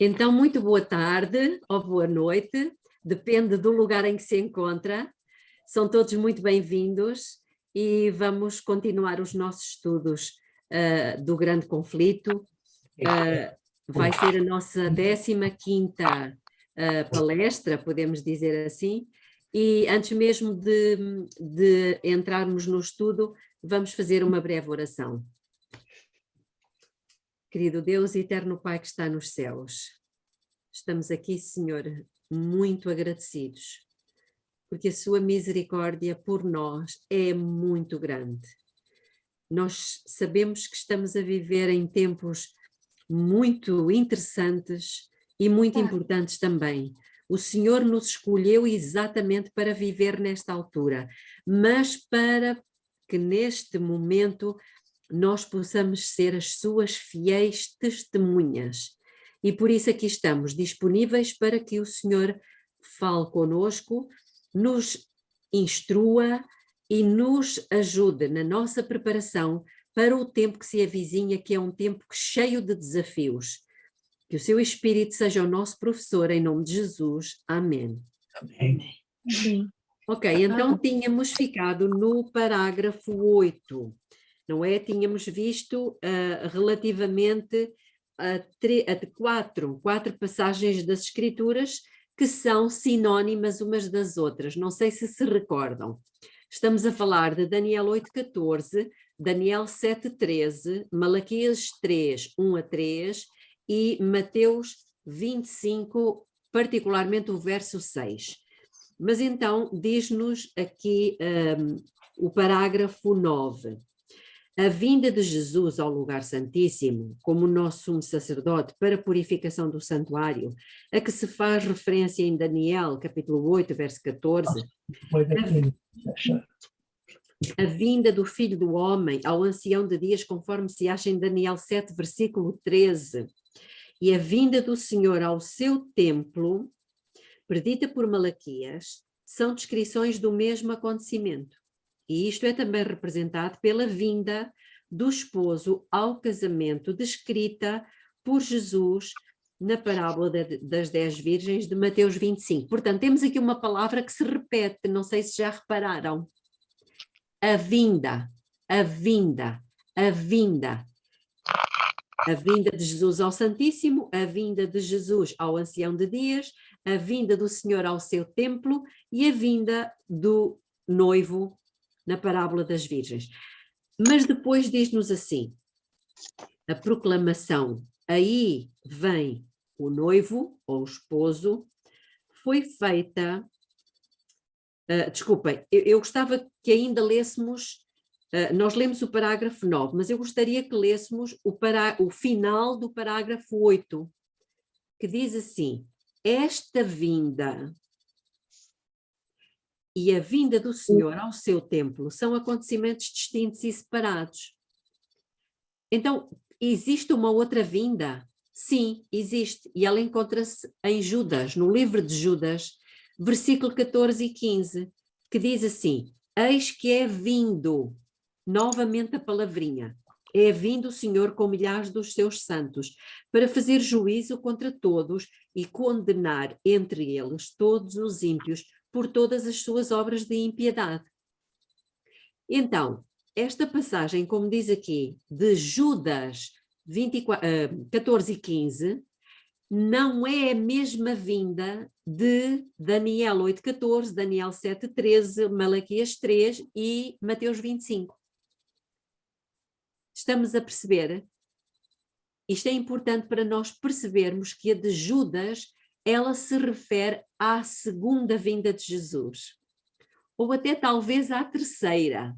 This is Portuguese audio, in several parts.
Então, muito boa tarde ou boa noite, depende do lugar em que se encontra. São todos muito bem-vindos e vamos continuar os nossos estudos do Grande Conflito. Vai ser a nossa 15ª palestra, podemos dizer assim, e antes mesmo de entrarmos no estudo, vamos fazer uma breve oração. Querido Deus e eterno Pai que está nos céus, estamos aqui, Senhor, muito agradecidos, porque a sua misericórdia por nós é muito grande. Nós sabemos que estamos a viver em tempos muito interessantes e muito importantes também. O Senhor nos escolheu exatamente para viver nesta altura, mas para que neste momento nós possamos ser as suas fiéis testemunhas. E por isso aqui estamos disponíveis para que o Senhor fale conosco, nos instrua e nos ajude na nossa preparação para o tempo que se avizinha, que é um tempo cheio de desafios. Que o seu Espírito seja o nosso professor, em nome de Jesus. Amém. Amém. Sim. Ok, então tínhamos ficado no parágrafo 8, não é? Tínhamos visto relativamente a quatro passagens das Escrituras que são sinónimas umas das outras, não sei se recordam. Estamos a falar de Daniel 8:14, Daniel 7:13, Malaquias 3, 1-3 e Mateus 25, particularmente o verso 6. Mas então diz-nos aqui o parágrafo 9. A vinda de Jesus ao lugar santíssimo, como nosso sumo sacerdote para a purificação do santuário, a que se faz referência em Daniel, capítulo 8, verso 14, a vinda do Filho do Homem ao ancião de dias, conforme se acha em Daniel 7, versículo 13, e a vinda do Senhor ao seu templo, predita por Malaquias, são descrições do mesmo acontecimento. E isto é também representado pela vinda do esposo ao casamento descrita por Jesus na parábola das 10 virgens de Mateus 25. Portanto, temos aqui uma palavra que se repete, não sei se já repararam. A vinda, a vinda, a vinda. A vinda de Jesus ao Santíssimo, a vinda de Jesus ao Ancião de Dias, a vinda do Senhor ao seu templo e a vinda do noivo na parábola das virgens. Mas depois diz-nos assim, a proclamação, aí vem o noivo ou o esposo, foi feita, desculpem, eu gostava que ainda lêssemos, nós lemos o parágrafo 9, mas eu gostaria que lêssemos o final do parágrafo 8, que diz assim, esta vinda e a vinda do Senhor ao seu templo são acontecimentos distintos e separados. Então, existe uma outra vinda? Sim, existe. E ela encontra-se em Judas, no livro de Judas, versículo 14 e 15, que diz assim, eis que é vindo, novamente a palavrinha, é vindo o Senhor com milhares dos seus santos, para fazer juízo contra todos e condenar entre eles todos os ímpios, por todas as suas obras de impiedade. Então, esta passagem, como diz aqui, de Judas 14 e 15, não é a mesma vinda de Daniel 8:14, Daniel 7:13, Malaquias 3 e Mateus 25. Estamos a perceber? Isto é importante para nós percebermos que a de Judas ela se refere à segunda vinda de Jesus, ou até talvez à terceira.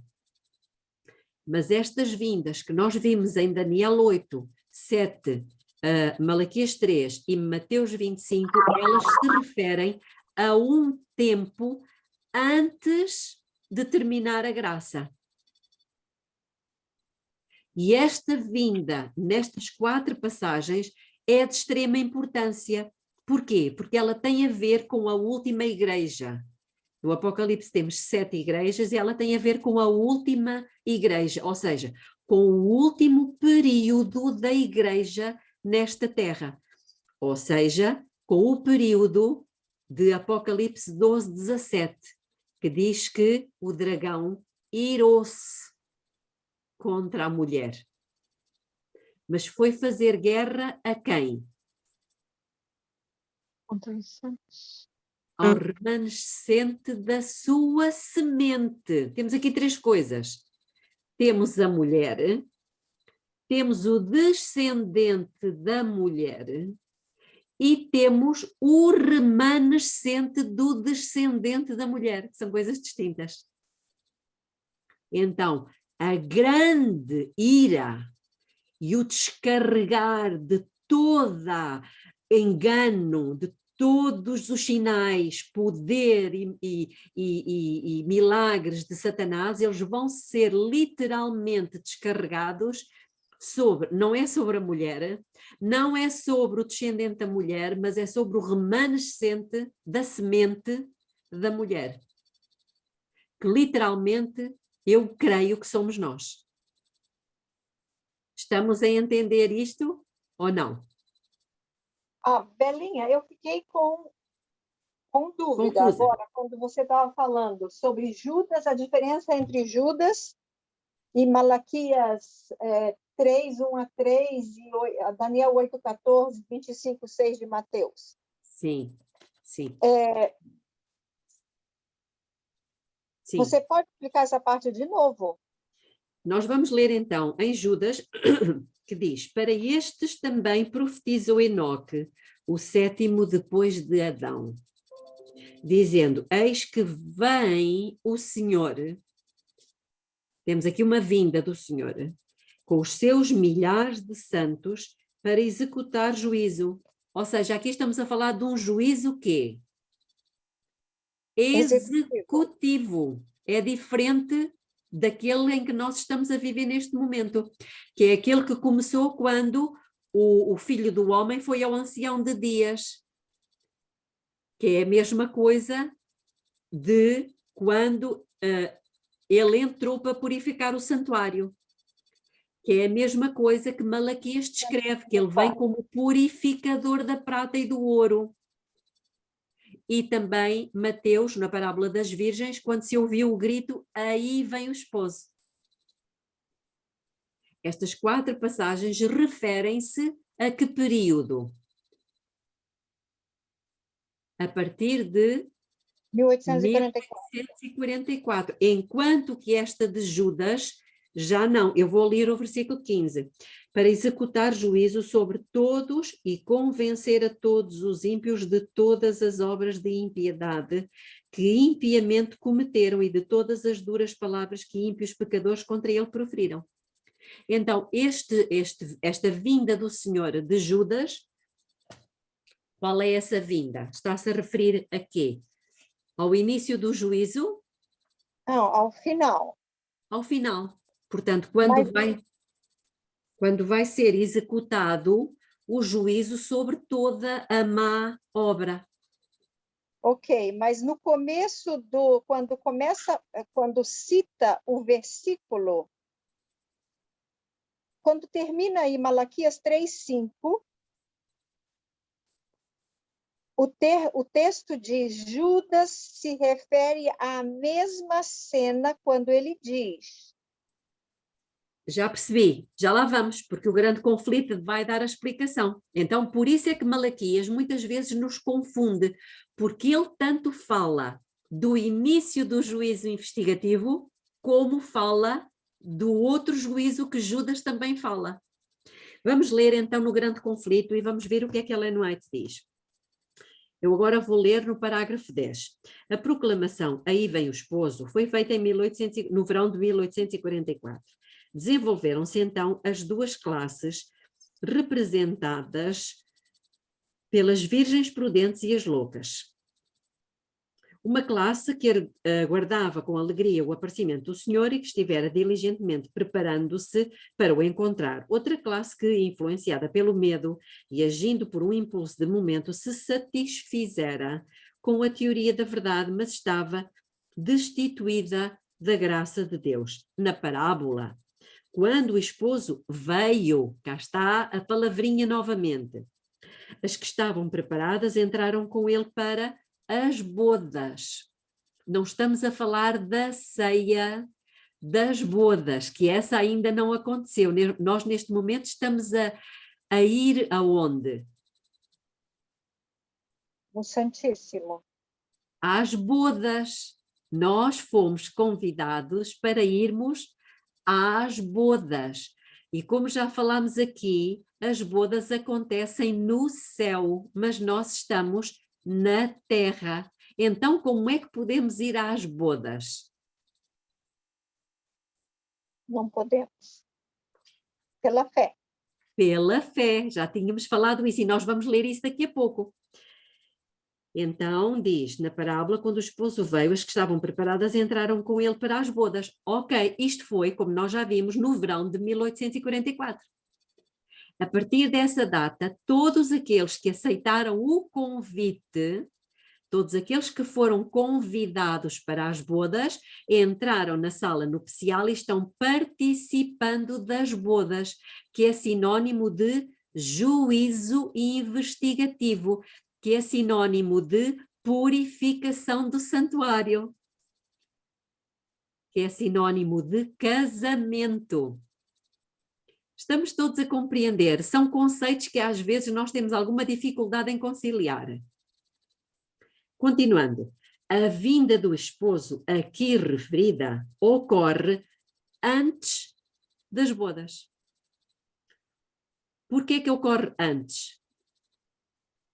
Mas estas vindas que nós vimos em Daniel 8, 7, Malaquias 3 e Mateus 25, elas se referem a um tempo antes de terminar a graça. E esta vinda, nestas 4 passagens, é de extrema importância. Porquê? Porque ela tem a ver com a última igreja. No Apocalipse temos 7 igrejas e ela tem a ver com a última igreja, ou seja, com o último período da igreja nesta terra. ou seja, com o período de Apocalipse 12, 17, que diz que o dragão irou-se contra a mulher. Mas foi fazer guerra a quem? Contra os santos. Ao remanescente da sua semente. Temos aqui três coisas. Temos a mulher, temos o descendente da mulher e temos o remanescente do descendente da mulher, que são coisas distintas. Então, a grande ira e o descarregar de toda engano, de todos os sinais, poder e milagres de Satanás, eles vão ser literalmente descarregados sobre, não é sobre a mulher, não é sobre o descendente da mulher, mas é sobre o remanescente da semente da mulher. Que literalmente eu creio que somos nós. Estamos a entender isto ou não? Belinha, eu fiquei com dúvida Confusa. agora, quando você estava falando sobre Judas, a diferença entre Judas e Malaquias 3, 1 a 3, e Daniel 8, 14, 25, 6 de Mateus. Sim, sim. Sim. Você pode explicar essa parte de novo? Nós vamos ler então em Judas, que diz: para estes também profetizou Enoque, o sétimo depois de Adão, dizendo: eis que vem o Senhor, temos aqui uma vinda do Senhor, com os seus milhares de santos para executar juízo. Ou seja, aqui estamos a falar de um juízo quê? Executivo. É diferente daquele em que nós estamos a viver neste momento, que é aquele que começou quando o filho do homem foi ao ancião de dias, que é a mesma coisa de quando ele entrou para purificar o santuário, que é a mesma coisa que Malaquias descreve, que ele vem como purificador da prata e do ouro. E também Mateus, na parábola das virgens, quando se ouviu o grito, aí vem o esposo. Estas 4 passagens referem-se a que período? A partir de 1844. Enquanto que esta de Judas, já não. Eu vou ler o versículo 15. Para executar juízo sobre todos e convencer a todos os ímpios de todas as obras de impiedade que impiamente cometeram e de todas as duras palavras que ímpios pecadores contra ele proferiram. Então, esta vinda do Senhor de Judas, qual é essa vinda? Está-se a referir a quê? Ao início do juízo? Não, ao final. Ao final. Portanto, quando vai ser executado o juízo sobre toda a má obra. Ok, mas no começo quando cita o versículo, quando termina aí Malaquias 3:5, o texto de Judas se refere à mesma cena quando ele diz. Já percebi, já lá vamos, porque o grande conflito vai dar a explicação. Então, por isso é que Malaquias muitas vezes nos confunde, porque ele tanto fala do início do juízo investigativo, como fala do outro juízo que Judas também fala. Vamos ler então no grande conflito e vamos ver o que é que Ellen White diz. Eu agora vou ler no parágrafo 10. A proclamação "Aí vem o esposo" foi feita no verão de 1844. Desenvolveram-se então as duas classes representadas pelas virgens prudentes e as loucas. Uma classe que aguardava com alegria o aparecimento do Senhor e que estivera diligentemente preparando-se para o encontrar. Outra classe que, influenciada pelo medo e agindo por um impulso de momento, se satisfizera com a teoria da verdade, mas estava destituída da graça de Deus. Na parábola, quando o esposo veio, cá está a palavrinha novamente, As que estavam preparadas entraram com ele para as bodas. Não estamos a falar da ceia das bodas, que essa ainda não aconteceu. Nós, neste momento, estamos a ir aonde? No Santíssimo. Às bodas. Nós fomos convidados para irmos às bodas. E como já falámos aqui, as bodas acontecem no céu, mas nós estamos na terra. Então, como é que podemos ir às bodas? Não podemos. Pela fé. Pela fé, já tínhamos falado isso e nós vamos ler isso daqui a pouco. Então diz na parábola, quando o esposo veio, as que estavam preparadas entraram com ele para as bodas. Ok, isto foi, como nós já vimos, no verão de 1844. A partir dessa data, todos aqueles que aceitaram o convite, todos aqueles que foram convidados para as bodas, entraram na sala nupcial e estão participando das bodas, que é sinónimo de juízo investigativo, que é sinónimo de purificação do santuário, que é sinónimo de casamento. Estamos todos a compreender, são conceitos que às vezes nós temos alguma dificuldade em conciliar. Continuando, a vinda do esposo aqui referida ocorre antes das bodas. Por que é que ocorre antes?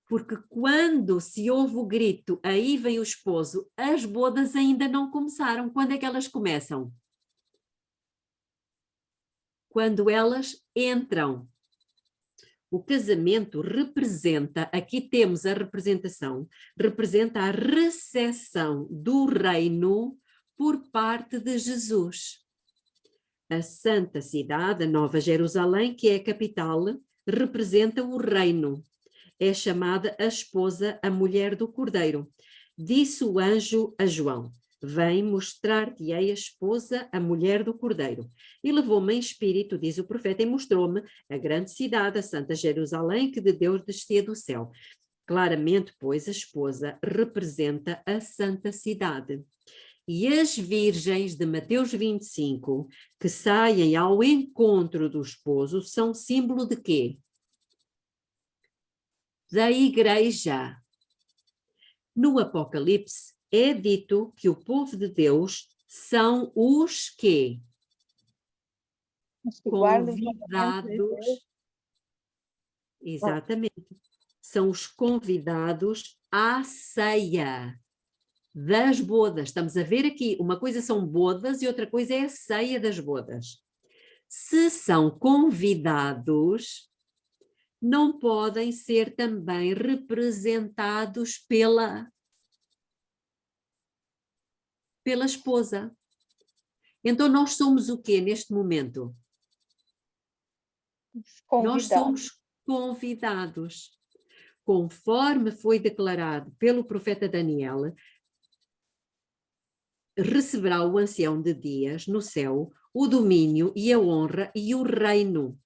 Porque quando se ouve o grito, aí vem o esposo, as bodas ainda não começaram. Quando é que elas começam? Quando elas entram. O casamento representa, aqui temos a representação, representa a recepção do reino por parte de Jesus. A Santa Cidade, a Nova Jerusalém, que é a capital, representa o reino. É chamada a esposa, a mulher do Cordeiro. Disse o anjo a João: vem mostrar-te-ei a esposa, a mulher do Cordeiro. E levou-me em espírito, diz o profeta, e mostrou-me a grande cidade, a Santa Jerusalém, que de Deus descia do céu. Claramente, pois, a esposa representa a Santa Cidade. E as virgens de Mateus 25, que saem ao encontro do esposo, são símbolo de quê? Da igreja. No Apocalipse é dito que o povo de Deus são os quê? Os que Convidados. Exatamente. São os convidados à ceia das bodas. Estamos a ver aqui, uma coisa são bodas e outra coisa é a ceia das bodas. Se são convidados, não podem ser também representados pela esposa. Então nós somos o quê neste momento? Nós somos convidados. Conforme foi declarado pelo profeta Daniel, receberá o ancião de dias no céu o domínio e a honra e o reino.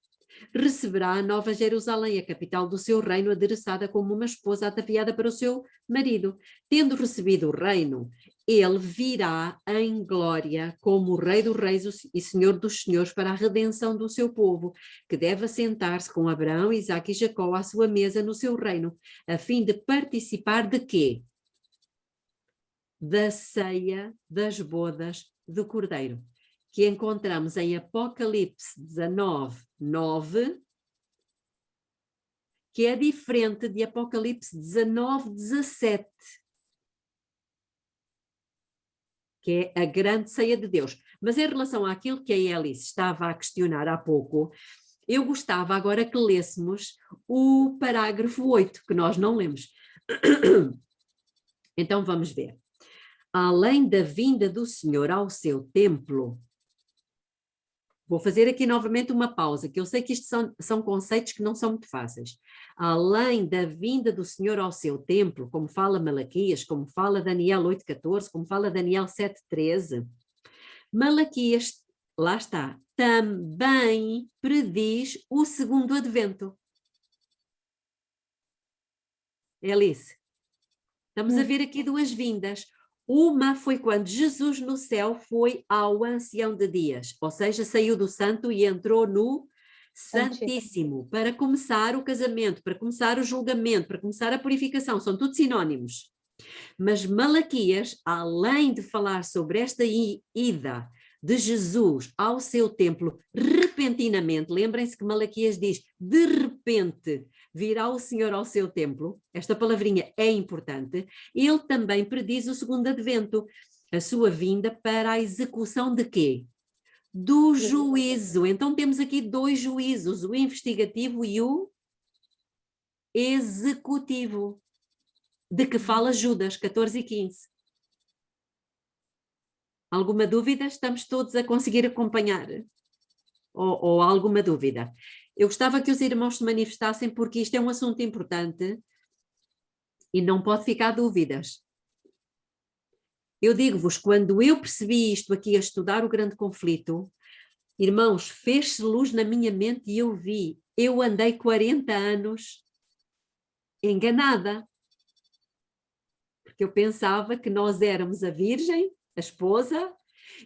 Receberá a Nova Jerusalém, a capital do seu reino, adereçada como uma esposa ataviada para o seu marido. Tendo recebido o reino, ele virá em glória como o Rei dos Reis e Senhor dos Senhores para a redenção do seu povo, que deve assentar-se com Abraão, Isaque e Jacó à sua mesa no seu reino, a fim de participar de quê? Da ceia das bodas do Cordeiro, que encontramos em Apocalipse 19, 9, que é diferente de Apocalipse 19, 17, que é a grande ceia de Deus. Mas em relação àquilo que a Alice estava a questionar há pouco, eu gostava agora que lêssemos o parágrafo 8, que nós não lemos. Então vamos ver. Além da vinda do Senhor ao seu templo, vou fazer aqui novamente uma pausa, que eu sei que isto são conceitos que não são muito fáceis. Além da vinda do Senhor ao seu templo, como fala Malaquias, como fala Daniel 8,14, como fala Daniel 7,13, Malaquias, lá está, também prediz o segundo advento. Alice, estamos a ver aqui duas vindas. Uma foi quando Jesus no céu foi ao ancião de dias, ou seja, saiu do santo e entrou no santíssimo, para começar o casamento, para começar o julgamento, para começar a purificação, são tudo sinónimos. Mas Malaquias, além de falar sobre esta ida de Jesus ao seu templo repentinamente, lembrem-se que Malaquias diz, de repente virá o Senhor ao seu templo, esta palavrinha é importante, ele também prediz o segundo advento, a sua vinda para a execução de quê? Do juízo. Então temos aqui dois juízos, o investigativo e o executivo, de que fala Judas, 14 e 15. Alguma dúvida? Estamos todos a conseguir acompanhar? Ou alguma dúvida? Eu gostava que os irmãos se manifestassem porque isto é um assunto importante e não pode ficar dúvidas. Eu digo-vos, quando eu percebi isto aqui a estudar o grande conflito, irmãos, fez-se luz na minha mente e eu vi, eu andei 40 anos enganada, porque eu pensava que nós éramos a virgem, a esposa,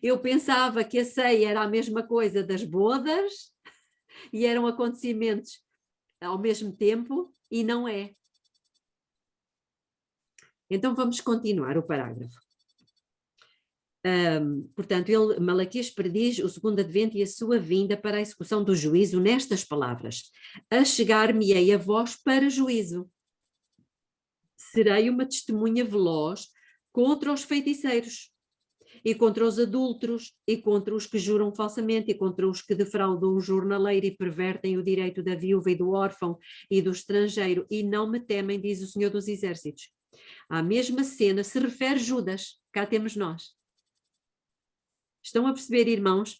eu pensava que a ceia era a mesma coisa das bodas e eram acontecimentos ao mesmo tempo e não é. Então vamos continuar o parágrafo. Portanto, Malaquias prediz o segundo advento e a sua vinda para a execução do juízo nestas palavras: achegar-me-ei a vós para juízo. Serei uma testemunha veloz contra os feiticeiros, e contra os adúlteros, e contra os que juram falsamente, e contra os que defraudam o jornaleiro e pervertem o direito da viúva e do órfão e do estrangeiro, e não me temem, diz o Senhor dos Exércitos. À mesma cena se refere Judas, cá temos nós. Estão a perceber, irmãos?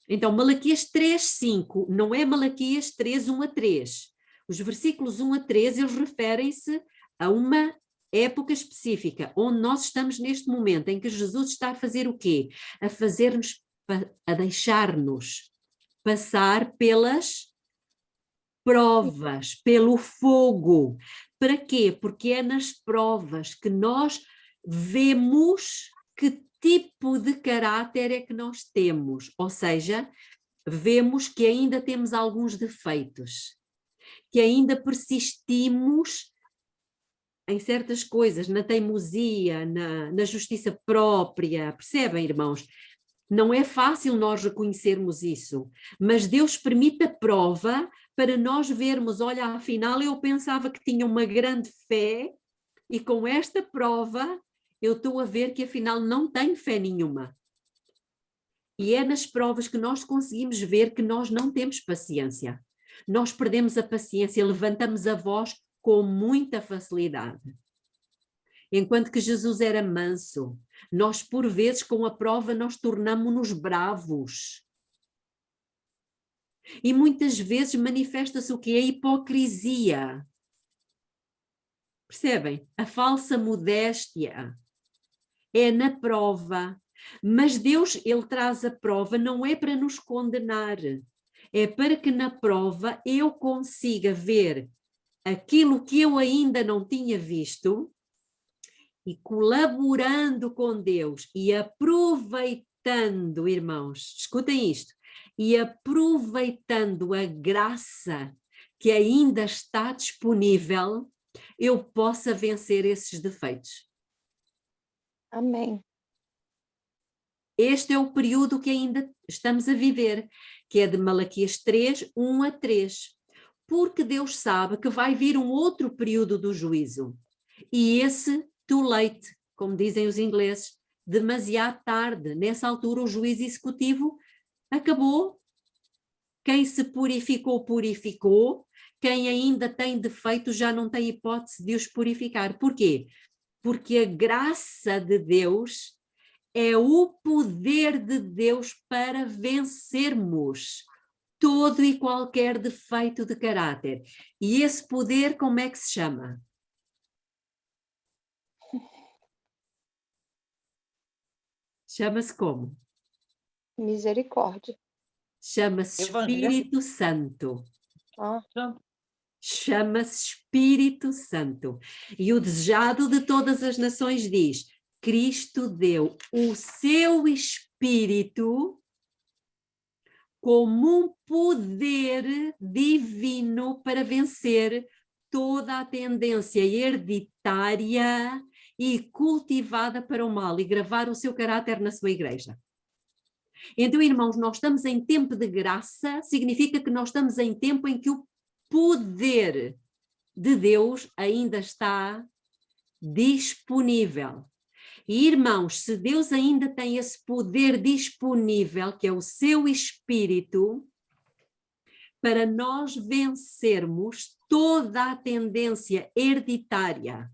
Então, Malaquias 3:5 não é Malaquias 3:1-3. Os versículos 1-3, eles referem-se a uma época específica, onde nós estamos neste momento, em que Jesus está a fazer o quê? A fazer-nos, a deixar-nos passar pelas provas, pelo fogo. Para quê? Porque é nas provas que nós vemos que tipo de caráter é que nós temos, ou seja, vemos que ainda temos alguns defeitos, que ainda persistimos em certas coisas, na teimosia, na justiça própria, percebem, irmãos? Não é fácil nós reconhecermos isso, mas Deus permite a prova para nós vermos, olha, afinal eu pensava que tinha uma grande fé e com esta prova eu estou a ver que afinal não tenho fé nenhuma. E é nas provas que nós conseguimos ver que nós não temos paciência. Nós perdemos a paciência, levantamos a voz com muita facilidade. Enquanto que Jesus era manso, nós por vezes com a prova nós tornamo-nos bravos. E muitas vezes manifesta-se o que é hipocrisia. Percebem? A falsa modéstia é na prova. Mas Deus, ele traz a prova não é para nos condenar, é para que na prova eu consiga ver aquilo que eu ainda não tinha visto e colaborando com Deus e aproveitando, irmãos, escutem isto, e aproveitando a graça que ainda está disponível, eu possa vencer esses defeitos. Amém. Este é o período que ainda estamos a viver, que é de Malaquias 3:1-3. Porque Deus sabe que vai vir um outro período do juízo. E esse, too late, como dizem os ingleses, demasiado tarde. Nessa altura o juízo executivo acabou. Quem se purificou, purificou. Quem ainda tem defeitos já não tem hipótese de os purificar. Porquê? Porque a graça de Deus é o poder de Deus para vencermos todo e qualquer defeito de caráter. E esse poder, como é que se chama? Chama-se como? Misericórdia. Chama-se Espírito Santo. Ah. chama-se Espírito Santo. E o desejado de todas as nações diz: Cristo deu o seu Espírito como um poder divino para vencer toda a tendência hereditária e cultivada para o mal e gravar o seu caráter na sua igreja. Então, irmãos, nós estamos em tempo de graça, significa que nós estamos em tempo em que o poder de Deus ainda está disponível. E, irmãos, se Deus ainda tem esse poder disponível, que é o seu Espírito, para nós vencermos toda a tendência hereditária,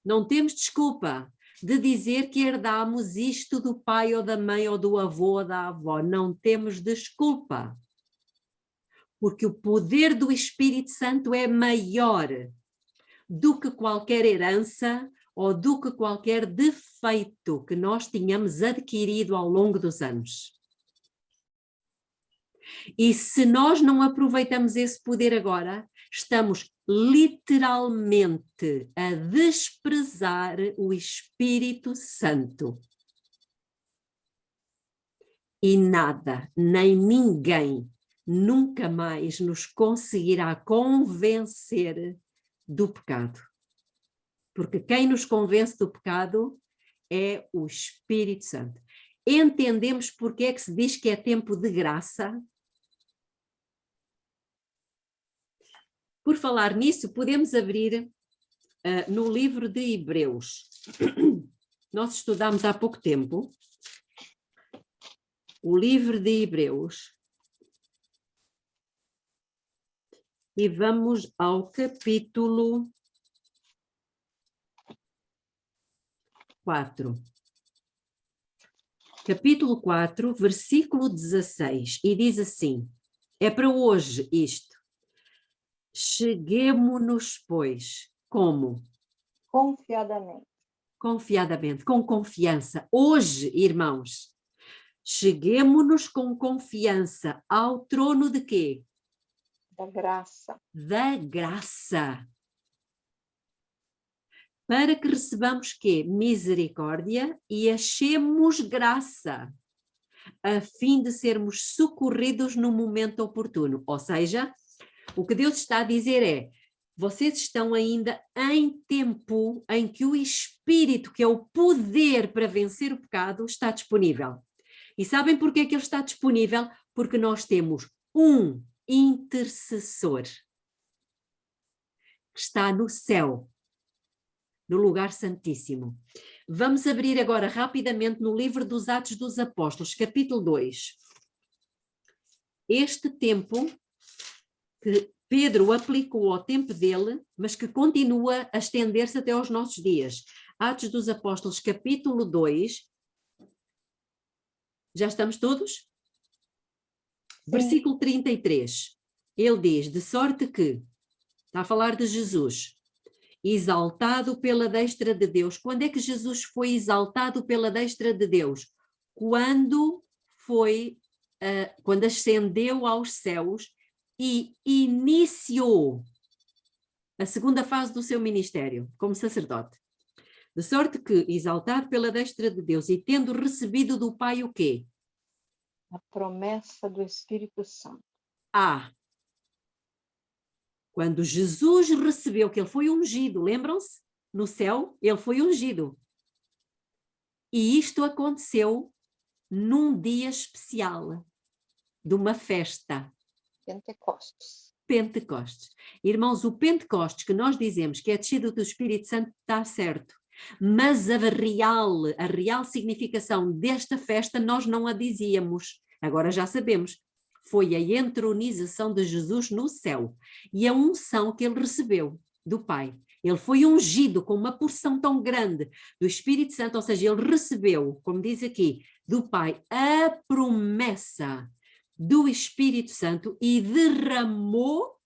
não temos desculpa de dizer que herdamos isto do pai ou da mãe ou do avô ou da avó. Não temos desculpa. Porque o poder do Espírito Santo é maior do que qualquer herança ou do que qualquer defeito que nós tínhamos adquirido ao longo dos anos. E se nós não aproveitamos esse poder agora, estamos literalmente a desprezar o Espírito Santo. E nada, nem ninguém, nunca mais nos conseguirá convencer do pecado. Porque quem nos convence do pecado é o Espírito Santo. Entendemos porque é que se diz que é tempo de graça? Por falar nisso, podemos abrir no livro de Hebreus. Nós estudamos há pouco tempo o livro de Hebreus e vamos ao capítulo 4. Capítulo 4, versículo 16, e diz assim, é para hoje isto. Cheguemo-nos, pois, como? Confiadamente. Confiadamente, com confiança. Hoje, irmãos, cheguemo-nos com confiança ao trono de quê? Da graça. Da graça. Para que recebamos quê? Misericórdia e achemos graça, a fim de sermos socorridos no momento oportuno. Ou seja, o que Deus está a dizer é, vocês estão ainda em tempo em que o Espírito, que é o poder para vencer o pecado, está disponível. E sabem por que é que ele está disponível? Porque nós temos um intercessor que está no céu, no lugar santíssimo. Vamos abrir agora rapidamente no livro dos Atos dos Apóstolos, capítulo 2. Este tempo que Pedro aplicou ao tempo dele, mas que continua a estender-se até aos nossos dias. Atos dos Apóstolos, capítulo 2. Já estamos todos? Sim. Versículo 33. Ele diz, de sorte que, está a falar de Jesus, exaltado pela destra de Deus. Quando é que Jesus foi exaltado pela destra de Deus? Quando ascendeu aos céus e iniciou a segunda fase do seu ministério como sacerdote. De sorte que, exaltado pela destra de Deus e tendo recebido do Pai o quê? A promessa do Espírito Santo. Quando Jesus recebeu, que ele foi ungido, lembram-se? No céu, ele foi ungido. E isto aconteceu num dia especial, de uma festa. Pentecostes. Irmãos, o Pentecostes, que nós dizemos que é descido do Espírito Santo, está certo. Mas a real significação desta festa nós não a dizíamos. Agora já sabemos. Foi a entronização de Jesus no céu e a unção que ele recebeu do Pai. Ele foi ungido com uma porção tão grande do Espírito Santo, ou seja, ele recebeu, como diz aqui, do Pai, a promessa do Espírito Santo e derramou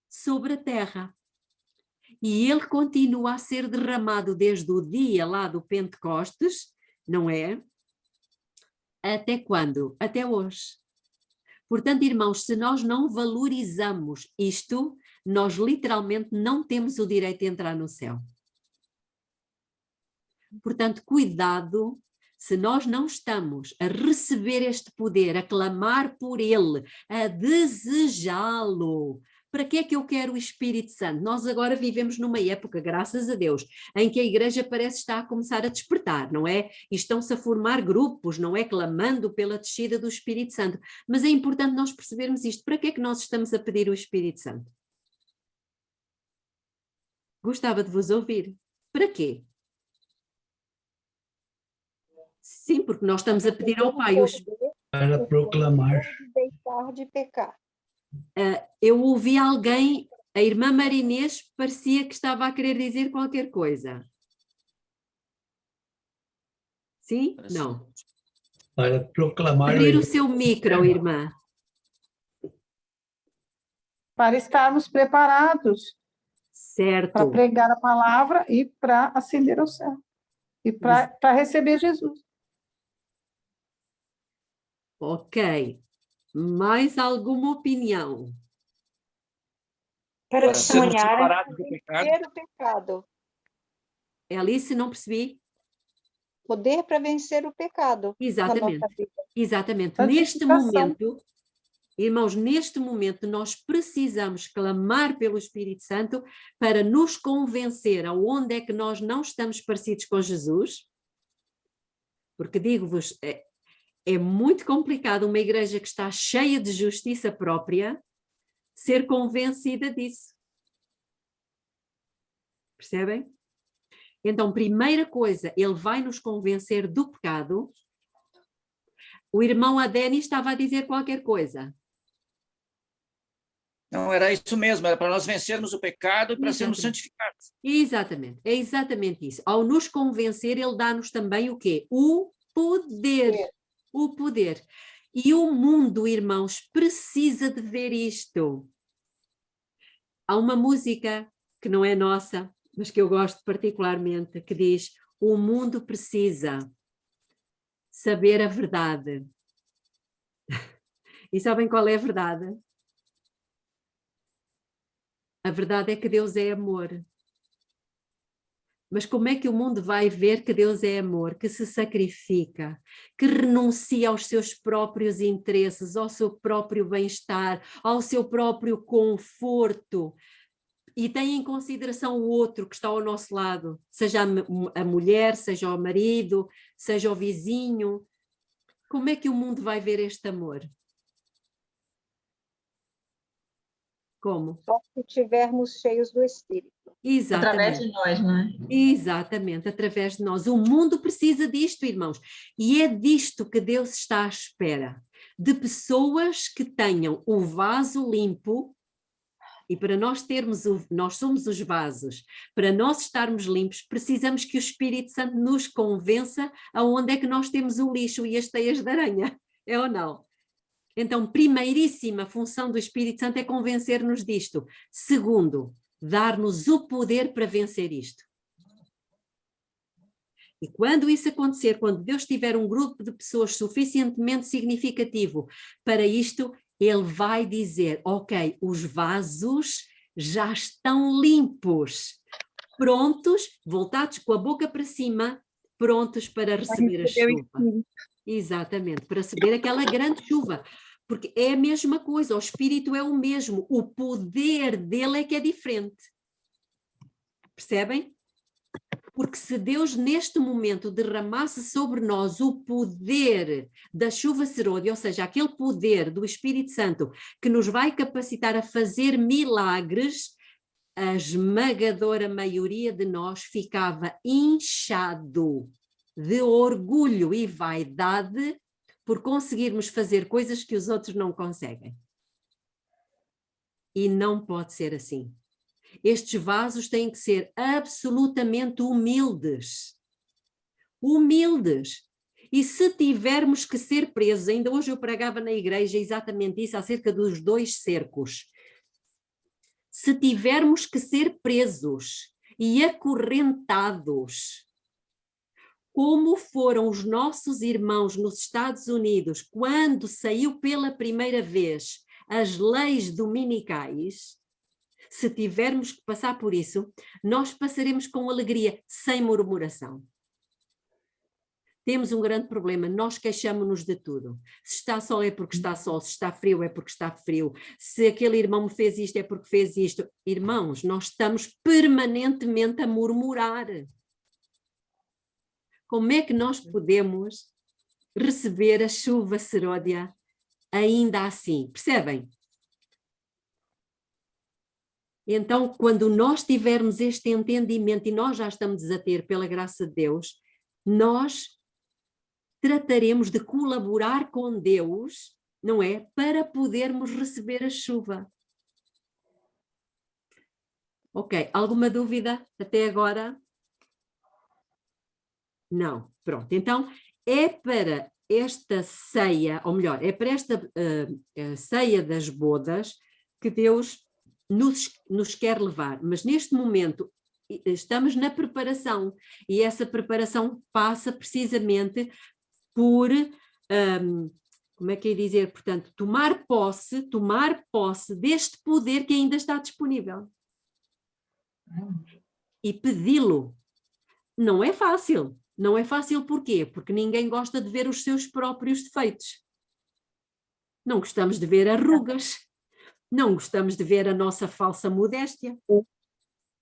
sobre a terra. E ele continua a ser derramado desde o dia lá do Pentecostes, não é? Até quando? Até hoje. Portanto, irmãos, se nós não valorizamos isto, nós literalmente não temos o direito de entrar no céu. Portanto, cuidado, se nós não estamos a receber este poder, a clamar por ele, a desejá-lo. Para que é que eu quero o Espírito Santo? Nós agora vivemos numa época, graças a Deus, em que a igreja parece estar a começar a despertar, não é? E estão-se a formar grupos, não é? Clamando pela descida do Espírito Santo. Mas é importante nós percebermos isto. Para que é que nós estamos a pedir o Espírito Santo? Gostava de vos ouvir. Para quê? Sim, porque nós estamos a pedir ao Pai. Para proclamar. Deixar de pecar. Eu ouvi alguém, a irmã Marinês, parecia que estava a querer dizer qualquer coisa. Sim? Não. Para proclamar. Abrir o seu micro, irmã. Para estarmos preparados Certo. para pregar a palavra e para ascender ao céu. E para receber Jesus. Ok. Mais alguma opinião? Para sermos testemunhar separados do pecado. vencer o pecado. Alice, não percebi? Poder para vencer o pecado. Exatamente. Na nossa vida. Exatamente. Neste Santificação. momento, irmãos, neste momento nós precisamos clamar pelo Espírito Santo para nos convencer aonde é que nós não estamos parecidos com Jesus. Porque digo-vos, é muito complicado uma igreja que está cheia de justiça própria ser convencida disso. Percebem? Então, primeira coisa, ele vai nos convencer do pecado. O irmão Adeni estava a dizer qualquer coisa. Não, era isso mesmo, era para nós vencermos o pecado e para sermos Exatamente. santificados. Exatamente, é exatamente isso. Ao nos convencer, ele dá-nos também o quê? O poder. O poder. E o mundo, irmãos, precisa de ver isto. Há uma música que não é nossa, mas que eu gosto particularmente, que diz: o mundo precisa saber a verdade. E sabem qual é a verdade? A verdade é que Deus é amor. Mas como é que o mundo vai ver que Deus é amor, que se sacrifica, que renuncia aos seus próprios interesses, ao seu próprio bem-estar, ao seu próprio conforto e tem em consideração o outro que está ao nosso lado, seja a mulher, seja o marido, seja o vizinho? Como é que o mundo vai ver este amor? Como? Só se estivermos cheios do Espírito. Exatamente. Através de nós, não é? Exatamente, através de nós. O mundo precisa disto, irmãos. E é disto que Deus está à espera. De pessoas que tenham o vaso limpo. E para nós termos, nós somos os vasos. Para nós estarmos limpos, precisamos que o Espírito Santo nos convença aonde é que nós temos o lixo e as teias de aranha. É ou não? Então, primeiríssima função do Espírito Santo é convencer-nos disto. Segundo, dar-nos o poder para vencer isto. E quando isso acontecer, quando Deus tiver um grupo de pessoas suficientemente significativo para isto, Ele vai dizer: ok, os vasos já estão limpos, prontos, voltados com a boca para cima, prontos para receber a chuva. Exatamente, para receber aquela grande chuva. Porque é a mesma coisa, o Espírito é o mesmo, o poder dele é que é diferente. Percebem? Porque se Deus neste momento derramasse sobre nós o poder da chuva serôdia, ou seja, aquele poder do Espírito Santo que nos vai capacitar a fazer milagres, a esmagadora maioria de nós ficava inchado de orgulho e vaidade por conseguirmos fazer coisas que os outros não conseguem. E não pode ser assim. Estes vasos têm que ser absolutamente humildes. Humildes. E se tivermos que ser presos, ainda hoje eu pregava na igreja exatamente isso, acerca dos 2 cercos. Se tivermos que ser presos e acorrentados, como foram os nossos irmãos nos Estados Unidos quando saiu pela primeira vez as leis dominicais, se tivermos que passar por isso, nós passaremos com alegria, sem murmuração. Temos um grande problema, nós queixamos-nos de tudo. Se está sol é porque está sol, se está frio é porque está frio, se aquele irmão me fez isto é porque fez isto. Irmãos, nós estamos permanentemente a murmurar. Como é que nós podemos receber a chuva seródia ainda assim? Percebem? Então, quando nós tivermos este entendimento, e nós já estamos a ter, pela graça de Deus, nós trataremos de colaborar com Deus, não é? Para podermos receber a chuva. Ok, alguma dúvida até agora? Não, pronto. Então, é para esta ceia, ou melhor, é para esta ceia das bodas que Deus nos quer levar. Mas neste momento estamos na preparação, e essa preparação passa precisamente por, como é que é dizer, portanto, tomar posse deste poder que ainda está disponível. E pedi-lo. Não é fácil. Não é fácil porquê? Porque ninguém gosta de ver os seus próprios defeitos. Não gostamos de ver arrugas. Não gostamos de ver a nossa falsa modéstia.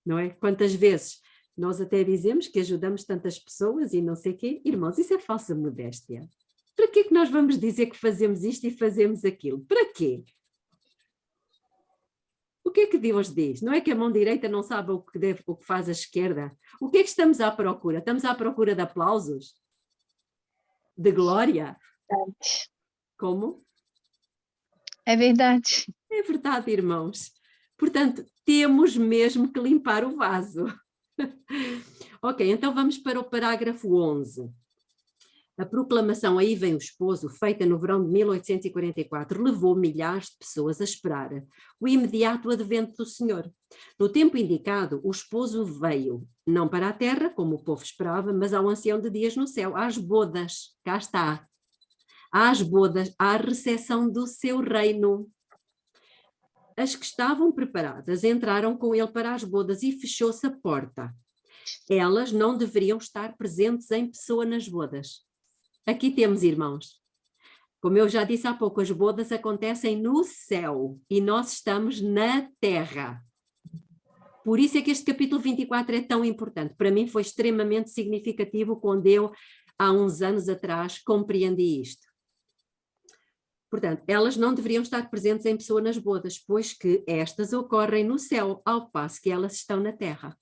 Não é? Quantas vezes nós até dizemos que ajudamos tantas pessoas e não sei o quê. Irmãos, isso é falsa modéstia. Para que é que nós vamos dizer que fazemos isto e fazemos aquilo? Para quê? O que é que Deus diz? Não é que a mão direita não sabe o que faz a esquerda? O que é que estamos à procura? Estamos à procura de aplausos? De glória? Como? É verdade. É verdade, irmãos. Portanto, temos mesmo que limpar o vaso. Ok, então vamos para o parágrafo 11. A proclamação "Aí vem o esposo", feita no verão de 1844, levou milhares de pessoas a esperar o imediato advento do Senhor. No tempo indicado, o esposo veio, não para a terra, como o povo esperava, mas ao ancião de dias no céu, às bodas, cá está, às bodas, à recepção do seu reino. As que estavam preparadas entraram com ele para as bodas e fechou-se a porta. Elas não deveriam estar presentes em pessoa nas bodas. Aqui temos, irmãos, como eu já disse há pouco, as bodas acontecem no céu e nós estamos na terra. Por isso é que este capítulo 24 é tão importante. Para mim foi extremamente significativo quando eu, há uns anos atrás, compreendi isto. Portanto, elas não deveriam estar presentes em pessoa nas bodas, pois que estas ocorrem no céu, ao passo que elas estão na terra.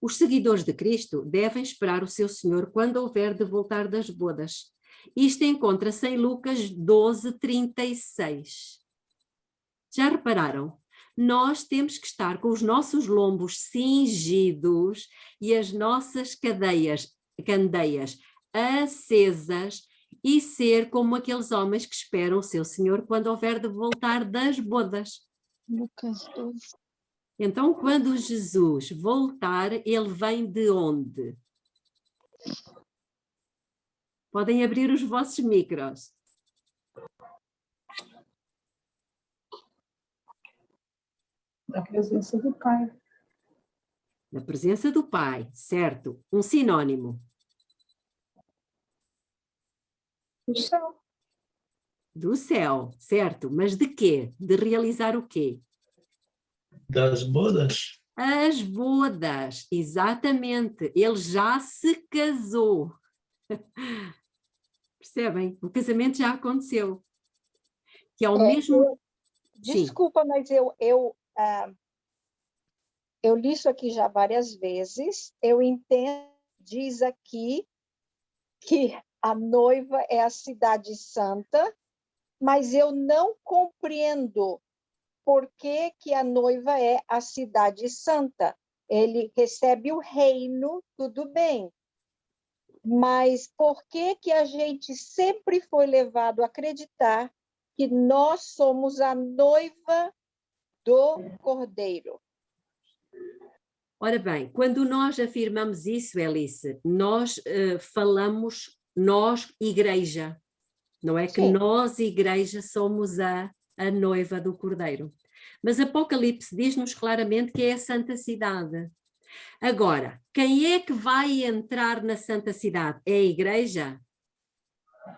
Os seguidores de Cristo devem esperar o seu Senhor quando houver de voltar das bodas. Isto encontra-se em Lucas 12:36. Já repararam? Nós temos que estar com os nossos lombos cingidos e as nossas candeias acesas e ser como aqueles homens que esperam o seu Senhor quando houver de voltar das bodas. Lucas 12. Então, quando Jesus voltar, ele vem de onde? Podem abrir os vossos micros. Da presença do Pai. Na presença do Pai, certo? Um sinônimo. Do céu. Do céu, certo? Mas de quê? De realizar o quê? Das bodas. As bodas, exatamente. Ele já se casou. Percebem? O casamento já aconteceu. Que é o mesmo... Desculpa, mas eu li isso aqui já várias vezes. Eu entendo, diz aqui que a noiva é a cidade santa, mas eu não compreendo por que que a noiva é a cidade santa. Ele recebe o reino, tudo bem. Mas por que que a gente sempre foi levado a acreditar que nós somos a noiva do Cordeiro? Ora bem, quando nós afirmamos isso, Alice, nós falamos, nós, igreja, não é que Sim. nós, igreja, somos a noiva do Cordeiro. Mas Apocalipse diz-nos claramente que é a Santa Cidade. Agora, quem é que vai entrar na Santa Cidade? É a igreja?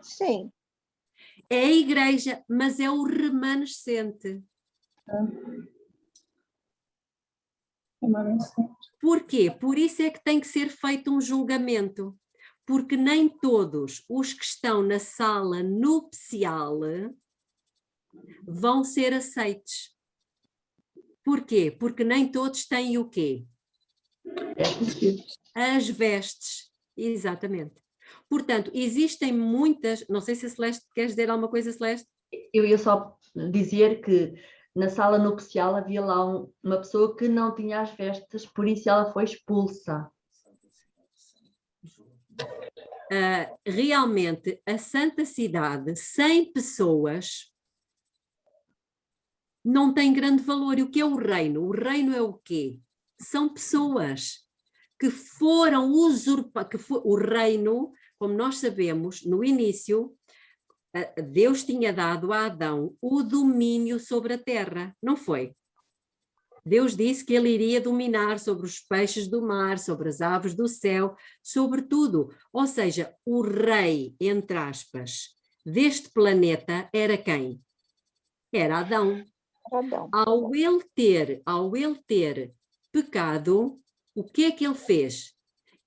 Sim. É a igreja, mas é o remanescente. Por quê? Por isso é que tem que ser feito um julgamento. Porque nem todos os que estão na sala nupcial vão ser aceites. Por quê? Porque nem todos têm o quê? As vestes. Exatamente. Portanto, existem muitas... Não sei se a Celeste queres dizer alguma coisa, Celeste? Eu ia só dizer que na sala nupcial havia lá uma pessoa que não tinha as vestes, por isso ela foi expulsa. Realmente, a Santa Cidade, sem pessoas, não tem grande valor. E o que é o reino? O reino é o quê? São pessoas que foram usurpadas. O reino, como nós sabemos, no início, Deus tinha dado a Adão o domínio sobre a terra, não foi? Deus disse que ele iria dominar sobre os peixes do mar, sobre as aves do céu, sobre tudo. Ou seja, o rei, entre aspas, deste planeta era quem? Era Adão. Adão. Ao ele ter pecado, o que é que ele fez?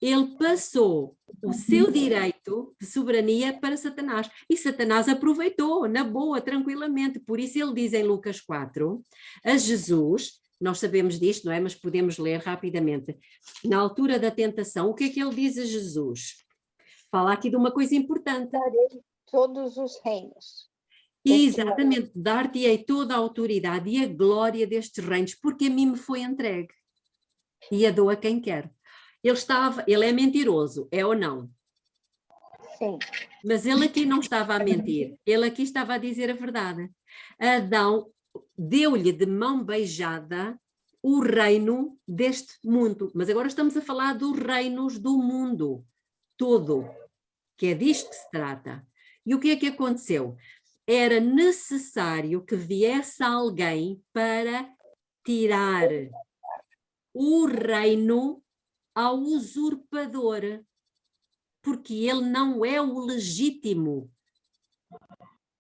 Ele passou o seu direito de soberania para Satanás. E Satanás aproveitou, na boa, tranquilamente. Por isso ele diz em Lucas 4, a Jesus, nós sabemos disto, não é? Mas podemos ler rapidamente. Na altura da tentação, o que é que ele diz a Jesus? Fala aqui de uma coisa importante. Darei todos os reinos. Exatamente, dar-te-ei toda a autoridade e a glória destes reinos, porque a mim me foi entregue. E a dou a quem quer. Ele é mentiroso, é ou não? Sim. Mas ele aqui não estava a mentir, ele aqui estava a dizer a verdade. Adão deu-lhe de mão beijada o reino deste mundo, mas agora estamos a falar dos reinos do mundo todo, que é disto que se trata. E o que é que aconteceu? Era necessário que viesse alguém para tirar o reino ao usurpador, porque ele não é o legítimo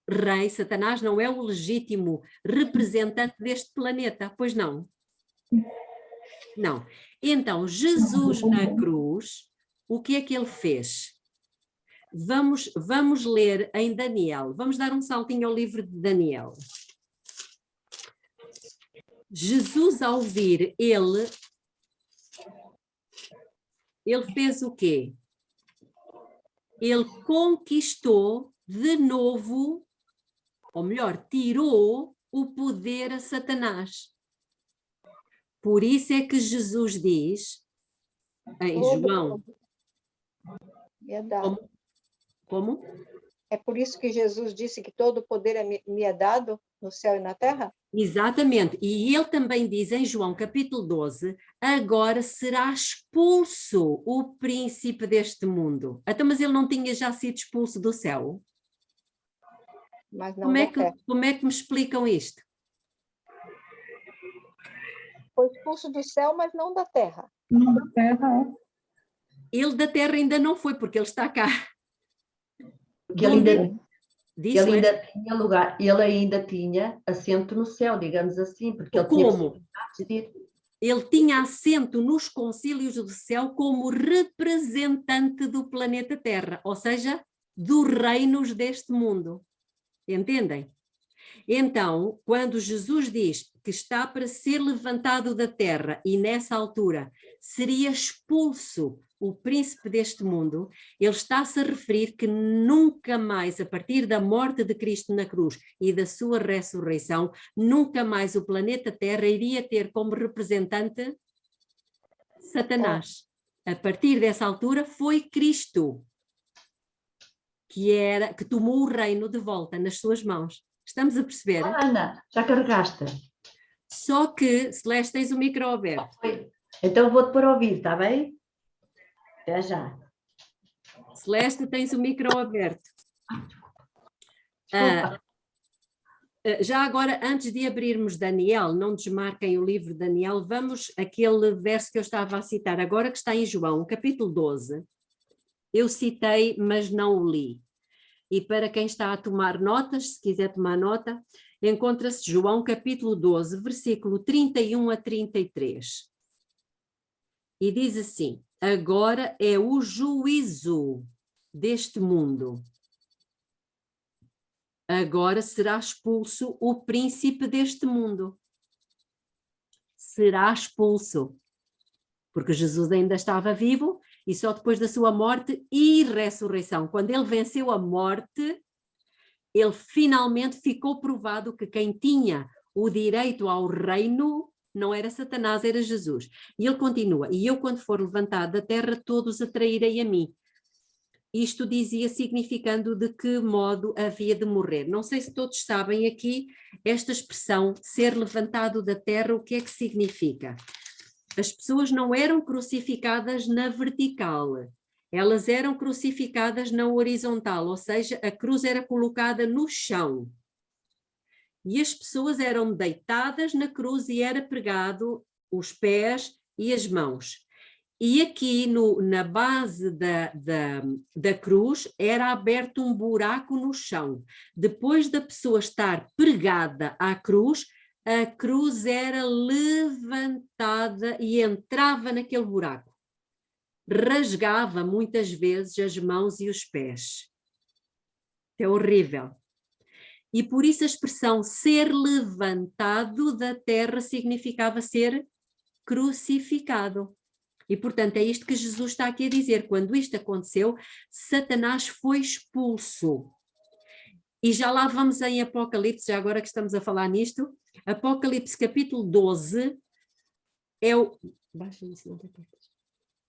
rei, Satanás não é o legítimo representante deste planeta, pois não? Não. Então, Jesus na cruz, o que é que ele fez? Vamos ler em Daniel, vamos dar um saltinho ao livro de Daniel. Jesus, ao vir, ele fez o quê? Ele conquistou de novo, ou melhor, tirou o poder a Satanás. Por isso é que Jesus diz, em João... Como? É por isso que Jesus disse que todo o poder me é dado no céu e na terra? Exatamente. E ele também diz em João capítulo 12, agora será expulso o príncipe deste mundo. Então, mas ele não tinha já sido expulso do céu? Mas não da terra. Como é que me explicam isto? Foi expulso do céu, mas não da terra. Não da terra, é. Ele da terra ainda não foi, porque ele está cá. Porque ele ainda tinha lugar, ele ainda tinha assento no céu, digamos assim, porque ele como? tinha... Ele tinha assento nos concílios do céu como representante do planeta Terra, ou seja, dos reinos deste mundo. Entendem? Então, quando Jesus diz que está para ser levantado da terra e nessa altura seria expulso o príncipe deste mundo, ele está-se a referir que nunca mais, a partir da morte de Cristo na cruz e da sua ressurreição, nunca mais o planeta Terra iria ter como representante Satanás. A partir dessa altura foi Cristo que tomou o reino de volta nas suas mãos. Estamos a perceber? Ana, já carregaste? Só que, Celeste, tens o micro aberto. Então vou-te pôr a ouvir, está bem? Até já. Celeste, tens o micro aberto. Desculpa. Já agora, antes de abrirmos Daniel, não desmarquem o livro de Daniel, vamos àquele verso que eu estava a citar agora, que está em João, capítulo 12. Eu citei, mas não o li. E para quem está a tomar notas, se quiser tomar nota, encontra-se João, capítulo 12, versículo 31 a 33. E diz assim: agora é o juízo deste mundo. Agora será expulso o príncipe deste mundo. Será expulso. Porque Jesus ainda estava vivo e só depois da sua morte e ressurreição. Quando ele venceu a morte, ele finalmente ficou provado que quem tinha o direito ao reino não era Satanás, era Jesus. E ele continua: e eu, quando for levantado da terra, todos atrairei a mim. Isto dizia significando de que modo havia de morrer. Não sei se todos sabem aqui esta expressão, ser levantado da terra, o que é que significa? As pessoas não eram crucificadas na vertical, elas eram crucificadas na horizontal, ou seja, a cruz era colocada no chão. E as pessoas eram deitadas na cruz e era pregado os pés e as mãos. E aqui na base da cruz era aberto um buraco no chão. Depois da pessoa estar pregada à cruz, a cruz era levantada e entrava naquele buraco. Rasgava muitas vezes as mãos e os pés. É horrível. E por isso a expressão ser levantado da terra significava ser crucificado. E, portanto, é isto que Jesus está aqui a dizer. Quando isto aconteceu, Satanás foi expulso. E já lá vamos em Apocalipse, já agora que estamos a falar nisto. Apocalipse capítulo 12 é o...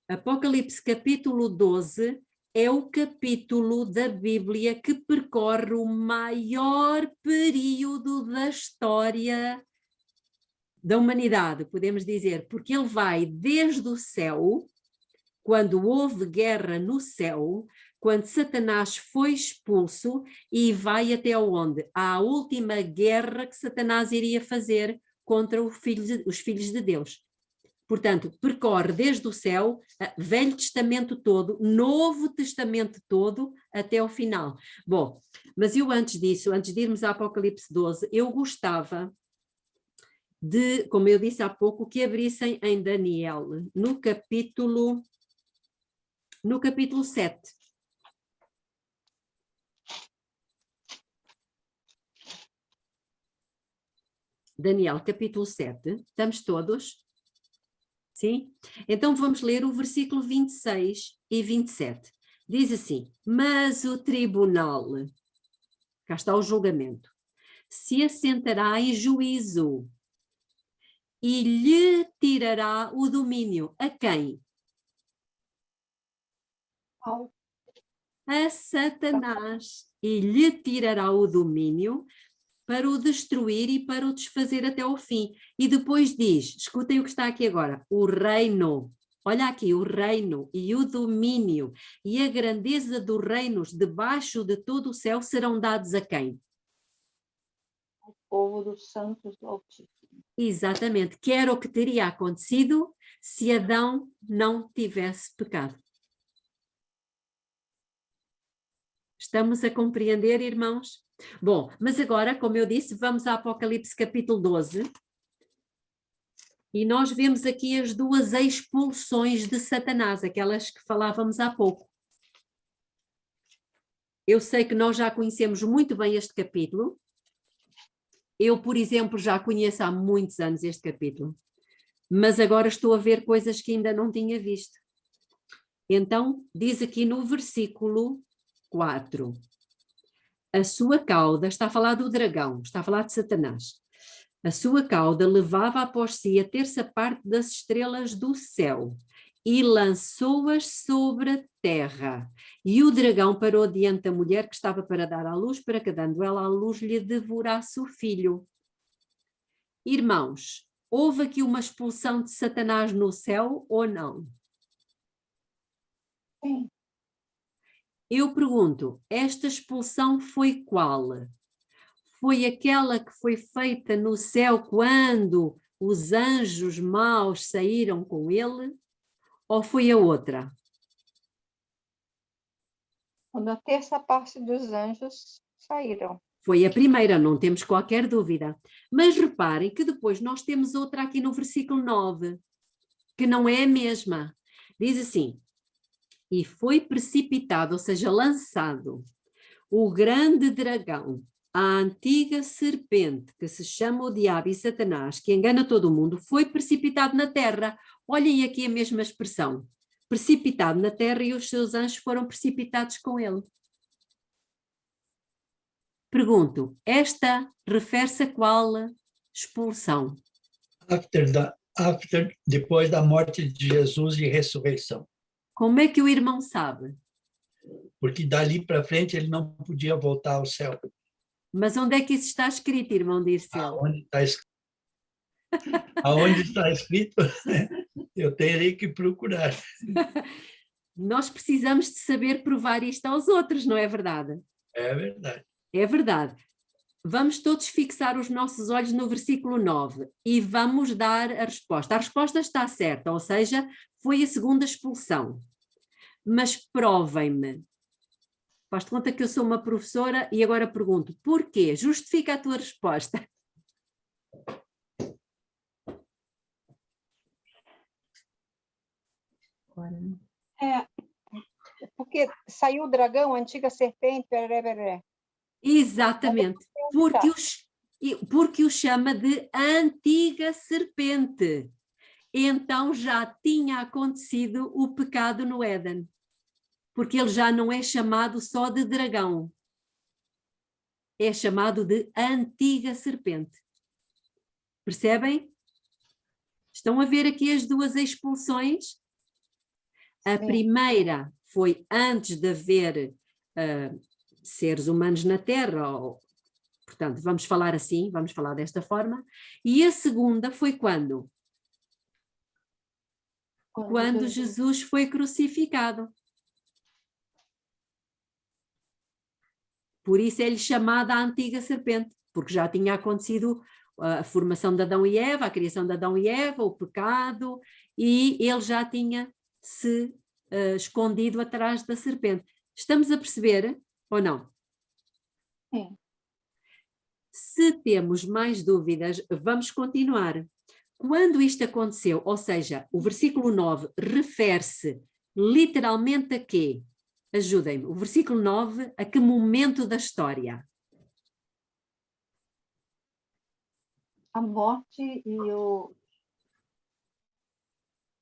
Apocalipse capítulo 12 é o capítulo da Bíblia que percorre o maior período da história da humanidade, podemos dizer, porque ele vai desde o céu, quando houve guerra no céu, quando Satanás foi expulso, e vai até onde? À última guerra que Satanás iria fazer contra os filhos de Deus. Portanto, percorre desde o céu, Velho Testamento todo, Novo Testamento todo, até o final. Bom, mas eu antes disso, antes de irmos a Apocalipse 12, eu gostava de, como eu disse há pouco, que abrissem em Daniel, no capítulo 7. Daniel, capítulo 7. Estamos todos? Sim? Então vamos ler o versículo 26 e 27. Diz assim: mas o tribunal, cá está o julgamento, se assentará em juízo e lhe tirará o domínio. A quem? A Satanás. E lhe tirará o domínio para o destruir e para o desfazer até ao fim. E depois diz, escutem o que está aqui agora, o reino, olha aqui, o reino e o domínio e a grandeza dos reinos debaixo de todo o céu serão dados a quem? O povo dos santos do Altíssimo. Exatamente, que era o que teria acontecido se Adão não tivesse pecado. Estamos a compreender, irmãos? Bom, mas agora, como eu disse, vamos a Apocalipse capítulo 12 e nós vemos aqui as duas expulsões de Satanás, aquelas que falávamos há pouco. Eu sei que nós já conhecemos muito bem este capítulo. Eu, por exemplo, já conheço há muitos anos este capítulo, mas agora estou a ver coisas que ainda não tinha visto. Então, diz aqui no versículo 4, a sua cauda, está a falar do dragão, está a falar de Satanás, a sua cauda levava após si a terça parte das estrelas do céu e lançou-as sobre a terra. E o dragão parou diante da mulher que estava para dar à luz, para que, dando ela à luz, lhe devorasse o filho. Irmãos, houve aqui uma expulsão de Satanás no céu ou não? Sim. Eu pergunto, esta expulsão foi qual? Foi aquela que foi feita no céu quando os anjos maus saíram com ele? Ou foi a outra? Quando a terça parte dos anjos saíram. Foi a primeira, não temos qualquer dúvida. Mas reparem que depois nós temos outra aqui no versículo 9, que não é a mesma. Diz assim: e foi precipitado, ou seja, lançado, o grande dragão, a antiga serpente, que se chama o diabo e Satanás, que engana todo o mundo, foi precipitado na terra. Olhem aqui a mesma expressão. Precipitado na terra e os seus anjos foram precipitados com ele. Pergunto, esta refere-se a qual expulsão? Depois da morte de Jesus e ressurreição. Como é que o irmão sabe? Porque dali para frente ele não podia voltar ao céu. Mas onde é que isso está escrito, irmão Dirceu? Aonde está escrito, eu terei que procurar. Nós precisamos de saber provar isto aos outros, não é verdade? É verdade. É verdade. Vamos todos fixar os nossos olhos no versículo 9 e vamos dar a resposta. A resposta está certa, ou seja, foi a segunda expulsão. Mas provem-me. Faz-te conta que eu sou uma professora e agora pergunto, porquê? Justifica a tua resposta. Porque saiu o dragão, a antiga serpente, pereré. Exatamente, porque o chama de antiga serpente. Então já tinha acontecido o pecado no Éden, porque ele já não é chamado só de dragão, é chamado de antiga serpente. Percebem? Estão a ver aqui as duas expulsões? A primeira foi antes de haver seres humanos na Terra, portanto, vamos falar assim, vamos falar desta forma, e a segunda foi quando? Quando Jesus foi crucificado. Por isso é-lhe chamada a antiga serpente, porque já tinha acontecido a formação de Adão e Eva, a criação de Adão e Eva, o pecado, e ele já tinha se escondido atrás da serpente. Estamos a perceber ou não? Sim. Se temos mais dúvidas, vamos continuar. Quando isto aconteceu, ou seja, o versículo 9 refere-se literalmente a quê? Ajudem-me. O versículo 9, a que momento da história? A morte e o...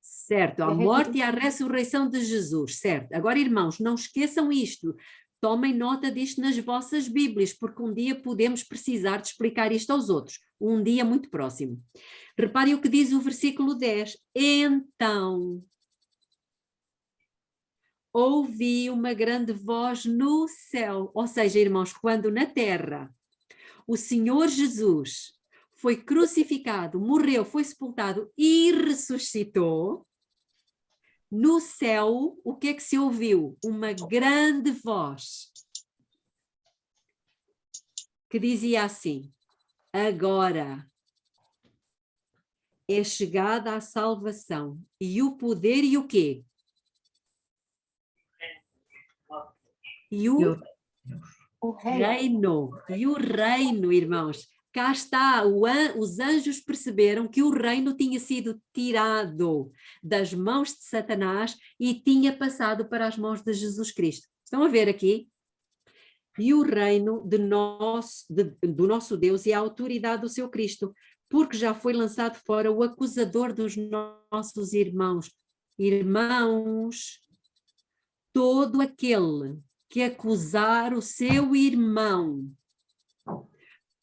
Certo, a morte e a ressurreição de Jesus, certo. Agora, irmãos, não esqueçam isto. Tomem nota disto nas vossas Bíblias, porque um dia podemos precisar de explicar isto aos outros. Um dia muito próximo. Reparem o que diz o versículo 10. Então, ouvi uma grande voz no céu. Ou seja, irmãos, quando na terra o Senhor Jesus foi crucificado, morreu, foi sepultado e ressuscitou, no céu, o que é que se ouviu? Uma grande voz que dizia assim: agora é chegada a salvação e o poder e o quê? E o reino. E o reino, irmãos. Cá está, os anjos perceberam que o reino tinha sido tirado das mãos de Satanás e tinha passado para as mãos de Jesus Cristo. Estão a ver aqui? E o reino do nosso Deus e a autoridade do seu Cristo, porque já foi lançado fora o acusador dos nossos irmãos. Irmãos, todo aquele que acusar o seu irmão,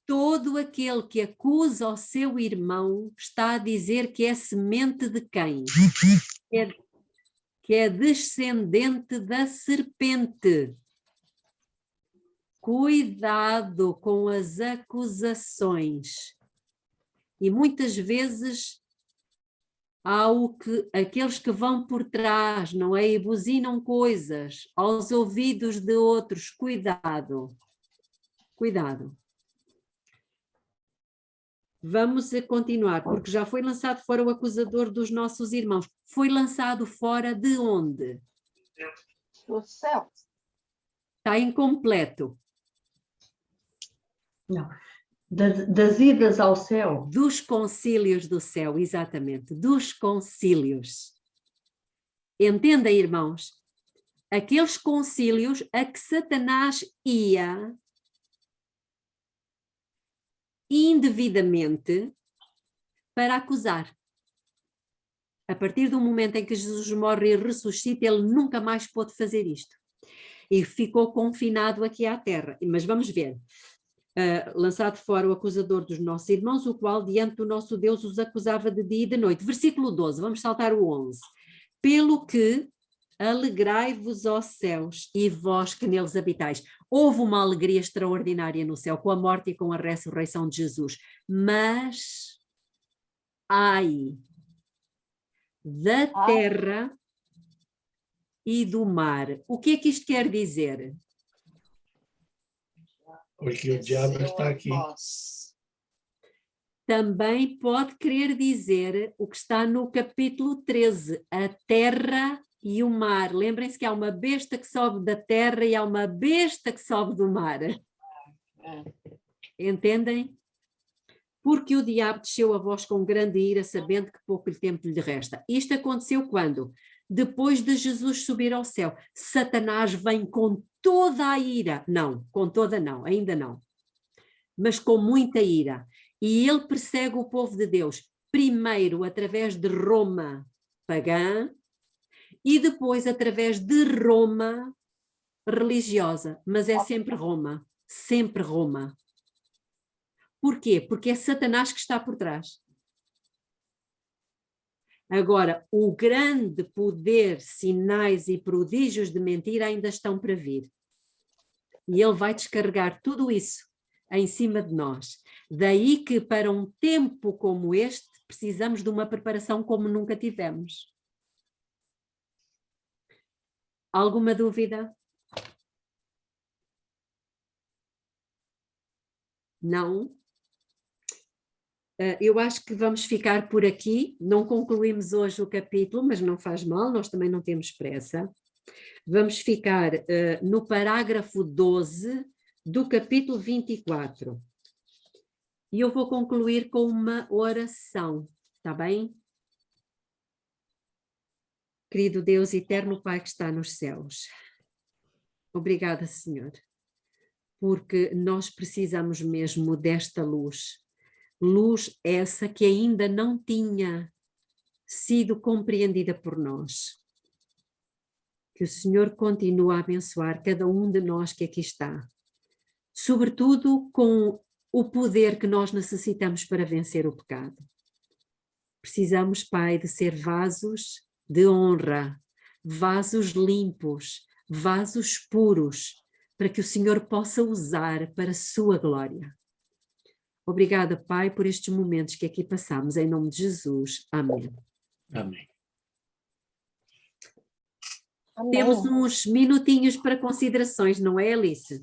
todo aquele que acusa o seu irmão está a dizer que é semente de quem? Que é descendente da serpente. Cuidado com as acusações. E muitas vezes há aqueles que vão por trás, não é? E buzinam coisas aos ouvidos de outros. Cuidado, cuidado. Vamos a continuar, porque já foi lançado fora o acusador dos nossos irmãos. Foi lançado fora de onde? Do céu. Está incompleto. Não. Das idas ao céu. Dos concílios do céu, exatamente. Dos concílios. Entenda, irmãos? Aqueles concílios a que Satanás ia indevidamente para acusar. A partir do momento em que Jesus morre e ressuscita, ele nunca mais pôde fazer isto. E ficou confinado aqui à terra. Mas vamos ver. Lançado fora o acusador dos nossos irmãos, o qual diante do nosso Deus os acusava de dia e de noite. Versículo 12, vamos saltar o 11. Pelo que alegrai-vos, ó céus, e vós que neles habitais. Houve uma alegria extraordinária no céu, com a morte e com a ressurreição de Jesus. Mas, ai, da terra e do mar. O que é que isto quer dizer? Porque o diabo está aqui. Também pode querer dizer o que está no capítulo 13, a terra e o mar. Lembrem-se que há uma besta que sobe da terra e há uma besta que sobe do mar. Entendem? Porque o diabo desceu a vós com grande ira, sabendo que pouco tempo lhe resta. Isto aconteceu quando? Depois de Jesus subir ao céu. Satanás vem com toda a ira. Não, com toda não, ainda não. Mas com muita ira. E ele persegue o povo de Deus, primeiro através de Roma pagã e depois através de Roma religiosa. Mas é sempre Roma, sempre Roma. Porquê? Porque é Satanás que está por trás. Agora, o grande poder, sinais e prodígios de mentira ainda estão para vir. E ele vai descarregar tudo isso em cima de nós. Daí que para um tempo como este, precisamos de uma preparação como nunca tivemos. Alguma dúvida? Não? Eu acho que vamos ficar por aqui. Não concluímos hoje o capítulo, mas não faz mal, nós também não temos pressa. Vamos ficar no parágrafo 12 do capítulo 24. E eu vou concluir com uma oração, está bem? Querido Deus, eterno Pai que está nos céus, obrigada, Senhor, porque nós precisamos mesmo desta luz. Luz essa que ainda não tinha sido compreendida por nós. Que o Senhor continue a abençoar cada um de nós que aqui está, sobretudo com o poder que nós necessitamos para vencer o pecado. Precisamos, Pai, de ser vasos de honra, vasos limpos, vasos puros, para que o Senhor possa usar para a sua glória. Obrigada, Pai, por estes momentos que aqui passamos, em nome de Jesus. Amém. Amém. Amém. Temos uns minutinhos para considerações, não é, Alice?